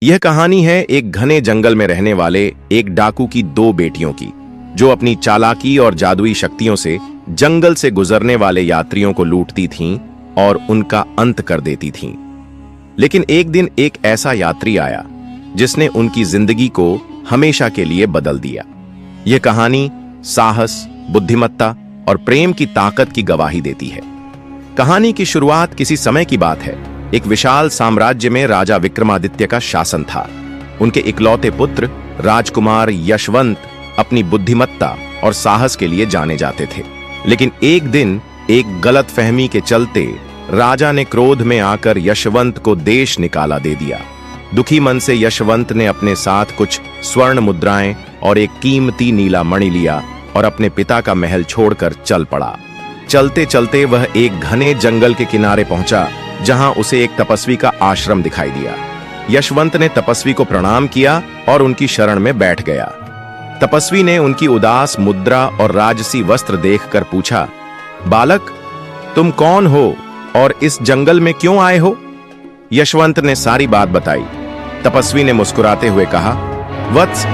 यह कहानी है एक घने जंगल में रहने वाले एक डाकू की दो बेटियों की, जो अपनी चालाकी और जादुई शक्तियों से जंगल से गुजरने वाले यात्रियों को लूटती थीं और उनका अंत कर देती थीं। लेकिन एक दिन एक ऐसा यात्री आया जिसने उनकी जिंदगी को हमेशा के लिए बदल दिया। यह कहानी साहस, बुद्धिमत्ता और प्रेम की ताकत की गवाही देती है। कहानी की शुरुआत किसी समय की बात है। एक विशाल साम्राज्य में राजा विक्रमादित्य का शासन था। उनके इकलौते पुत्र राजकुमार यशवंत अपनी बुद्धिमत्ता और साहस के लिए जाने जाते थे। लेकिन एक दिन एक गलतफहमी के चलते राजा ने क्रोध में आकर यशवंत को देश निकाला दे दिया। दुखी मन से यशवंत ने अपने साथ कुछ स्वर्ण मुद्राएं और एक कीमती नीला मणि लिया और अपने पिता का महल छोड़कर चल पड़ा। चलते चलते वह एक घने जंगल के किनारे पहुंचा, जहां उसे एक तपस्वी का आश्रम दिखाई दिया। यशवंत ने तपस्वी को प्रणाम किया और उनकी शरण में बैठ गया। तपस्वी ने उनकी उदास मुद्रा और राजसी वस्त्र देखकर पूछा, बालक, तुम कौन हो और इस जंगल में क्यों आए हो? यशवंत ने सारी बात बताई। तपस्वी ने मुस्कुराते हुए कहा, वत्स,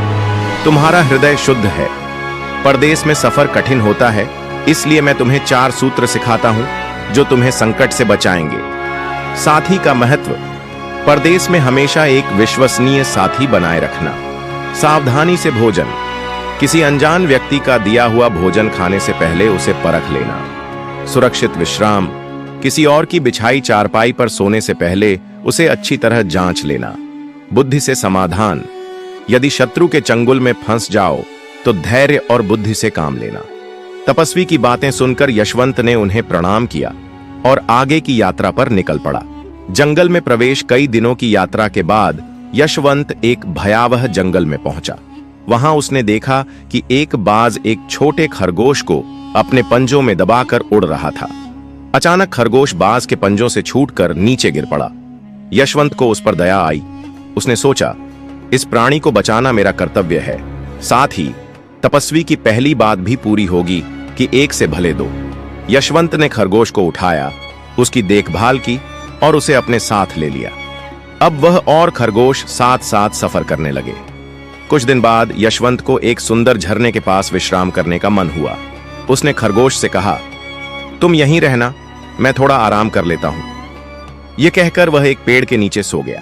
तुम्हारा हृदय शुद्ध है। परदेश में सफर कठिन होता है, इसलिए मैं तुम्हें 4 सूत्र सिखाता हूं जो तुम्हें संकट से बचाएंगे। साथी का महत्व। परदेश में हमेशा एक विश्वसनीय साथी बनाए रखना। सावधानी से भोजन। किसी अनजान व्यक्ति का दिया हुआ भोजन खाने से पहले उसे परख लेना। सुरक्षित विश्राम। किसी और की बिछाई चारपाई पर सोने से पहले उसे अच्छी तरह जांच लेना। बुद्धि से समाधान। यदि शत्रु के चंगुल में फंस जाओ तो धैर्य और बुद्धि से काम लेना। तपस्वी की बातें सुनकर यशवंत ने उन्हें प्रणाम किया और आगे की यात्रा पर निकल पड़ा। जंगल में प्रवेश। कई दिनों की यात्रा के बाद यशवंत एक भयावह जंगल में पहुंचा। वहां उसने देखा कि एक बाज एक छोटे खरगोश को अपने पंजों में दबाकर उड़ रहा था। अचानक खरगोश बाज के पंजों से छूटकर नीचे गिर पड़ा। यशवंत को उस पर दया आई। उसने सोचा, इस प्राणी को बचाना मेरा कर्तव्य है। साथ ही तपस्वी की पहली बात भी पूरी होगी कि एक से भले दो। यशवंत ने खरगोश को उठाया, उसकी देखभाल की और उसे अपने साथ ले लिया। अब वह और खरगोश साथ साथ सफर करने लगे। कुछ दिन बाद यशवंत को एक सुंदर झरने के पास विश्राम करने का मन हुआ। उसने खरगोश से कहा, तुम यहीं रहना, मैं थोड़ा आराम कर लेता हूं। यह कहकर वह एक पेड़ के नीचे सो गया।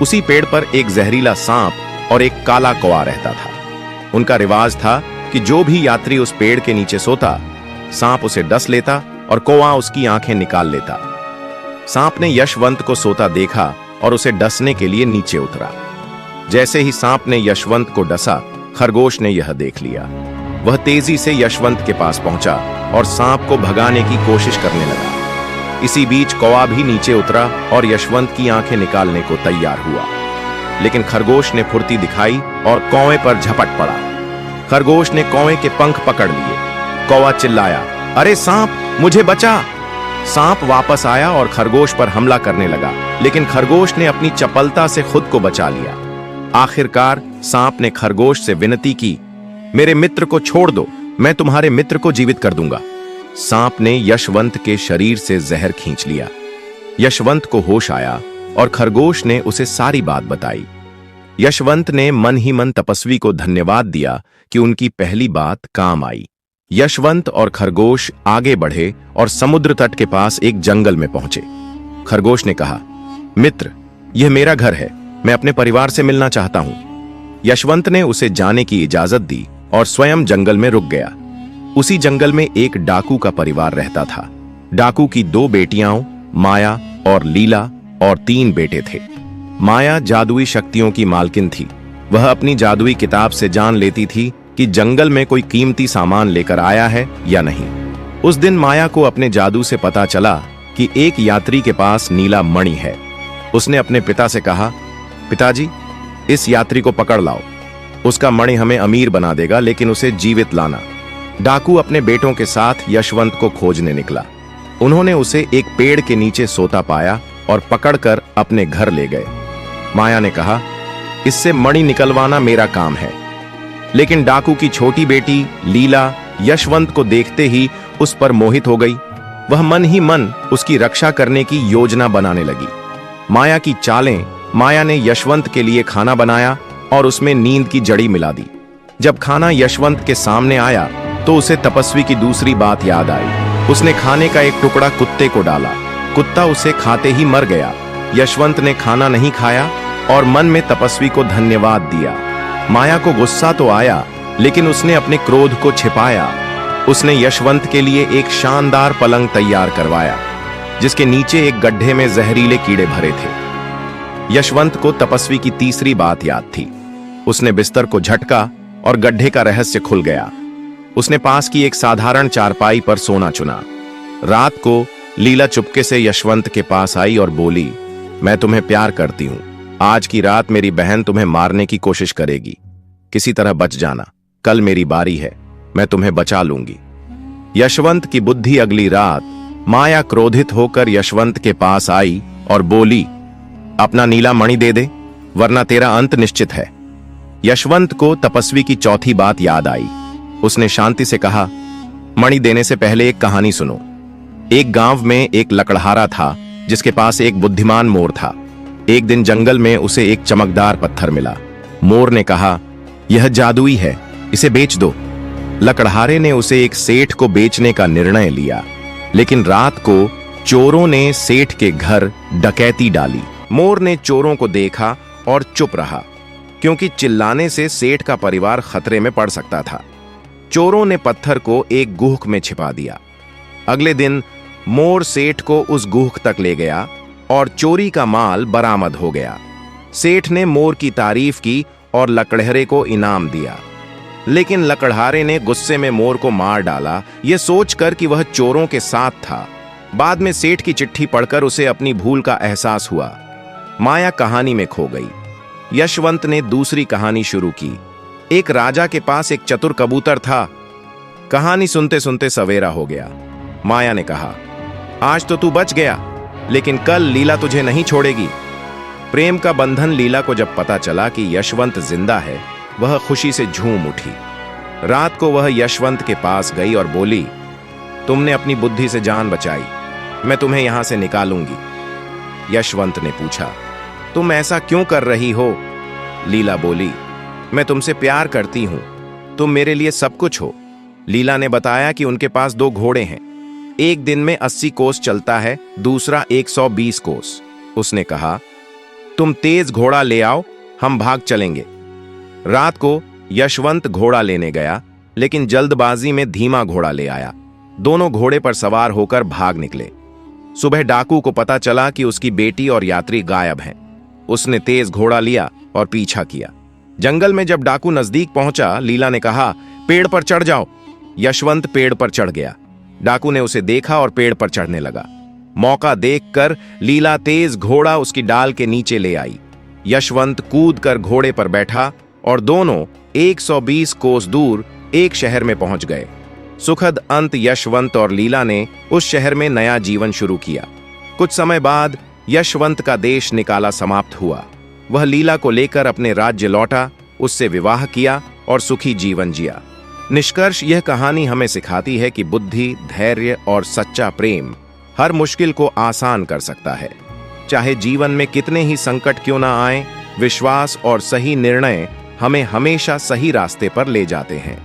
उसी पेड़ पर एक जहरीला सांप और एक काला कौवा रहता था। उनका रिवाज था कि जो भी यात्री उस पेड़ के नीचे सोता, सांप उसे डस लेता और कौवा उसकी आंखें निकाल लेता। सांप ने यशवंत को सोता देखा और उसे डसने के लिए नीचे उतरा। जैसे ही सांप ने यशवंत को डसा, खरगोश ने यह देख लिया। वह तेजी से यशवंत के पास पहुंचा और सांप को भगाने की कोशिश करने लगा। इसी बीच कौवा भी नीचे उतरा और यशवंत की आंखें निकालने को तैयार हुआ। लेकिन खरगोश ने फुर्ती दिखाई और कौवे पर झपट पड़ा। खरगोश ने कौवे के पंख पकड़ लिए। कौवा चिल्लाया, अरे सांप, मुझे बचा! सांप वापस आया और खरगोश पर हमला करने लगा, लेकिन खरगोश ने अपनी चपलता से खुद को बचा लिया। आखिरकार सांप ने खरगोश से विनती की, मेरे मित्र को छोड़ दो, मैं तुम्हारे मित्र को जीवित कर दूंगा। सांप ने यशवंत के शरीर से जहर खींच लिया। यशवंत को होश आया और खरगोश ने उसे सारी बात बताई। यशवंत ने मन ही मन तपस्वी को धन्यवाद दिया कि उनकी पहली बात काम आई। यशवंत और खरगोश आगे बढ़े और समुद्र तट के पास एक जंगल में पहुंचे। खरगोश ने कहा, मित्र, यह मेरा घर है, मैं अपने परिवार से मिलना चाहता हूं। यशवंत ने उसे जाने की इजाजत दी और स्वयं जंगल में रुक गया। उसी जंगल में एक डाकू का परिवार रहता था। डाकू की 2 बेटियां, माया और लीला, और 3 बेटे थे। माया जादुई शक्तियों की मालकिन थी। वह अपनी जादुई किताब से जान लेती थी कि जंगल में कोई कीमती सामान लेकर आया है या नहीं। उस दिन माया को अपने जादू से पता चला कि एक यात्री के पास नीला मणि है। उसने अपने पिता से कहा, पिताजी, इस यात्री को पकड़ लाओ। उसका मणि हमें अमीर बना देगा, लेकिन उसे जीवित लाना। डाकू अपने बेटों के साथ यशवंत को खोजने निकला। उन्होंने उसे एक पेड़ के नीचे सोता पाया और पकड़कर अपने घर ले गए। माया ने कहा, इससे मणि निकलवाना मेरा काम है। लेकिन डाकू की छोटी बेटी लीला यशवंत को देखते ही उस पर मोहित हो गई। वह मन ही मन उसकी रक्षा करने की योजना बनाने लगी। माया की चालें माया ने यशवंत के लिए खाना बनाया और उसमें नींद की जड़ी मिला दी। जब खाना यशवंत के सामने आया तो उसे तपस्वी की दूसरी बात याद आई। उसने खाने का एक टुकड़ा कुत्ते को डाला। कुत्ता उसे खाते ही मर गया। यशवंत ने खाना नहीं खाया और मन में तपस्वी को धन्यवाद दिया। माया को गुस्सा तो आया, लेकिन उसने अपने क्रोध को छिपाया। उसने यशवंत के लिए एक शानदार पलंग तैयार करवाया, जिसके नीचे एक गड्ढे में जहरीले कीड़े भरे थे। यशवंत को तपस्वी की तीसरी बात याद थी। उसने बिस्तर को झटका और गड्ढे का रहस्य खुल गया। उसने पास की एक साधारण चारपाई पर सोना चुना। रात को लीला चुपके से यशवंत के पास आई और बोली, मैं तुम्हें प्यार करती हूं। आज की रात मेरी बहन तुम्हें मारने की कोशिश करेगी। किसी तरह बच जाना। कल मेरी बारी है, मैं तुम्हें बचा लूंगी। यशवंत की बुद्धि अगली रात माया क्रोधित होकर यशवंत के पास आई और बोली, अपना नीला मणि दे दे, वरना तेरा अंत निश्चित है। यशवंत को तपस्वी की चौथी बात याद आई। उसने शांति से कहा, मणि देने से पहले एक कहानी सुनो। एक गांव में एक लकड़हारा था जिसके पास एक बुद्धिमान मोर था। एक दिन जंगल में उसे एक चमकदार पत्थर मिला। मोर ने कहा, यह जादुई है, इसे बेच दो। लकड़हारे ने उसे एक सेठ को बेचने का निर्णय लिया, लेकिन रात को चोरों ने सेठ के घर डकैती डाली। मोर ने चोरों को देखा और चुप रहा, क्योंकि चिल्लाने से सेठ का परिवार खतरे में पड़ सकता था। चोरों ने पत्थर को एक गुहक में छिपा दिया। अगले दिन मोर सेठ को उस गुहक तक ले गया और चोरी का माल बरामद हो गया। सेठ ने मोर की तारीफ की और लकड़हारे को इनाम दिया, लेकिन लकड़हारे ने गुस्से में मोर को मार डाला, यह सोचकर कि वह चोरों के साथ था। बाद में सेठ की चिट्ठी पढ़कर उसे अपनी भूल का एहसास हुआ। माया कहानी में खो गई। यशवंत ने दूसरी कहानी शुरू की। एक राजा के पास एक चतुर कबूतर था। कहानी सुनते सुनते सवेरा हो गया। माया ने कहा, आज तो तू बच गया, लेकिन कल लीला तुझे नहीं छोड़ेगी। प्रेम का बंधन लीला को जब पता चला कि यशवंत जिंदा है, वह खुशी से झूम उठी। रात को वह यशवंत के पास गई और बोली, तुमने अपनी बुद्धि से जान बचाई, मैं तुम्हें यहां से निकालूंगी। यशवंत ने पूछा, तुम ऐसा क्यों कर रही हो? लीला बोली, मैं तुमसे प्यार करती हूं, तुम मेरे लिए सब कुछ हो। लीला ने बताया कि उनके पास 2 घोड़े हैं, एक दिन में 80 कोस चलता है, दूसरा 120 कोस। उसने कहा, तुम तेज घोड़ा ले आओ, हम भाग चलेंगे। रात को यशवंत घोड़ा लेने गया, लेकिन जल्दबाजी में धीमा घोड़ा ले आया। दोनों घोड़े पर सवार होकर भाग निकले। सुबह डाकू को पता चला कि उसकी बेटी और यात्री गायब हैं। उसने तेज घोड़ा लिया और पीछा किया। जंगल में जब डाकू नजदीक पहुंचा, लीला ने कहा, पेड़ पर चढ़ जाओ। यशवंत पेड़ पर चढ़ गया। डाकू ने उसे देखा और पेड़ पर चढ़ने लगा। मौका देखकर लीला तेज घोड़ा उसकी डाल के नीचे ले आई। यशवंत कूद कर घोड़े पर बैठा और दोनों 120 कोस दूर एक शहर में पहुंच गए। सुखद अंत यशवंत और लीला ने उस शहर में नया जीवन शुरू किया। कुछ समय बाद यशवंत का देश निकाला समाप्त हुआ। वह लीला को लेकर अपने राज्य लौटा, उससे विवाह किया और सुखी जीवन जिया। निष्कर्ष, यह कहानी हमें सिखाती है कि बुद्धि, धैर्य और सच्चा प्रेम हर मुश्किल को आसान कर सकता है। चाहे जीवन में कितने ही संकट क्यों ना आए, विश्वास और सही निर्णय हमें हमेशा सही रास्ते पर ले जाते हैं।